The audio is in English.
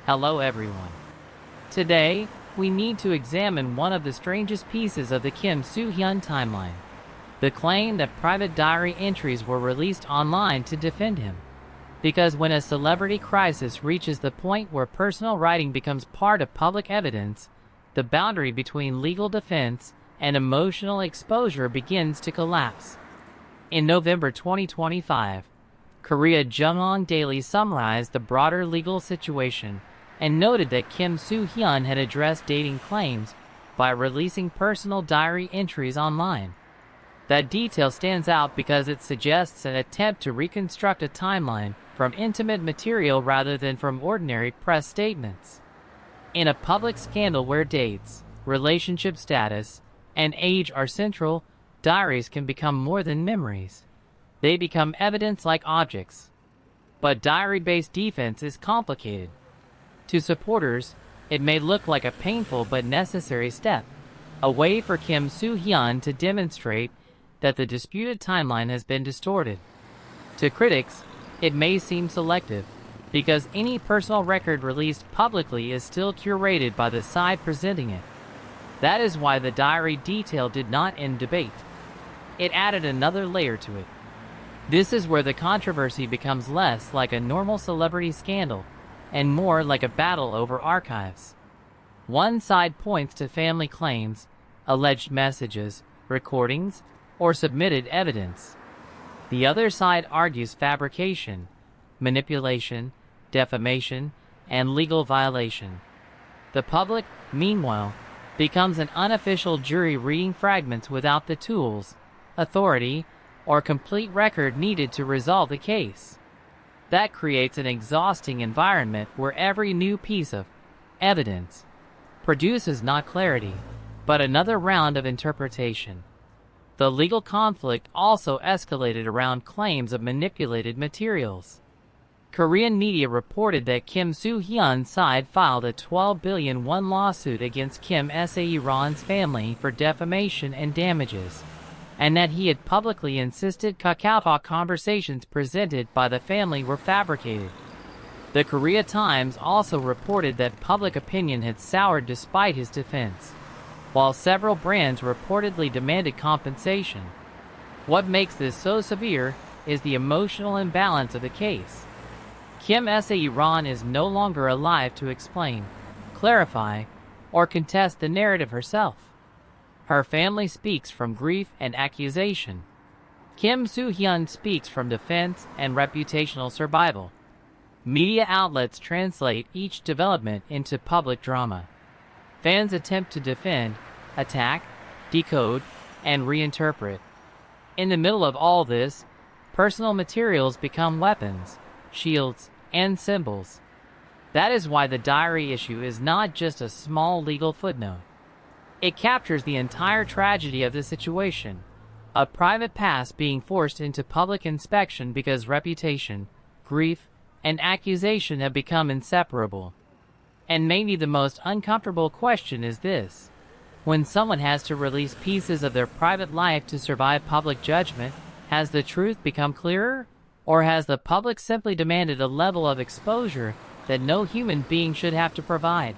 Hello everyone. Today, we need to examine one of the strangest pieces of the Kim Soo Hyun timeline. The claim that private diary entries were released online to defend him. Because when a celebrity crisis reaches the point where personal writing becomes part of public evidence, the boundary between legal defense and emotional exposure begins to collapse. In November 2025, Korea Jungwon Daily summarized the broader legal situation and noted that Kim Soo Hyun had addressed dating claims by releasing personal diary entries online. That detail stands out because it suggests an attempt to reconstruct a timeline from intimate material rather than from ordinary press statements. In a public scandal where dates, relationship status, and age are central, diaries can become more than memories. They become evidence-like objects. But diary-based defense is complicated. To supporters, it may look like a painful but necessary step, a way for Kim Soo Hyun to demonstrate that the disputed timeline has been distorted. To critics, it may seem selective, because any personal record released publicly is still curated by the side presenting it. That is why the diary detail did not end debate. It added another layer to it. This is where the controversy becomes less like a normal celebrity scandal and more like a battle over archives. One side points to family claims, alleged messages, recordings, or submitted evidence. The other side argues fabrication, manipulation, defamation, and legal violation. The public, meanwhile, becomes an unofficial jury reading fragments without the tools, authority, or complete record needed to resolve the case. That creates an exhausting environment where every new piece of evidence produces not clarity, but another round of interpretation. The legal conflict also escalated around claims of manipulated materials. Korean media reported that Kim Soo Hyun's side filed a 12 billion won lawsuit against Kim Soo Hyun's family for defamation and damages, and that he had publicly insisted KakaoTalk conversations presented by the family were fabricated. The Korea Times also reported that public opinion had soured despite his defense, while several brands reportedly demanded compensation. What makes this so severe is the emotional imbalance of the case. Kim Soo Hyun is no longer alive to explain, clarify, or contest the narrative herself. Her family speaks from grief and accusation. Kim Soo Hyun speaks from defense and reputational survival. Media outlets translate each development into public drama. Fans attempt to defend, attack, decode, and reinterpret. In the middle of all this, personal materials become weapons, shields, and symbols. That is why the diary issue is not just a small legal footnote. It captures the entire tragedy of the situation, a private past being forced into public inspection because reputation, grief, and accusation have become inseparable. And maybe the most uncomfortable question is this: when someone has to release pieces of their private life to survive public judgment, has the truth become clearer? Or has the public simply demanded a level of exposure that no human being should have to provide?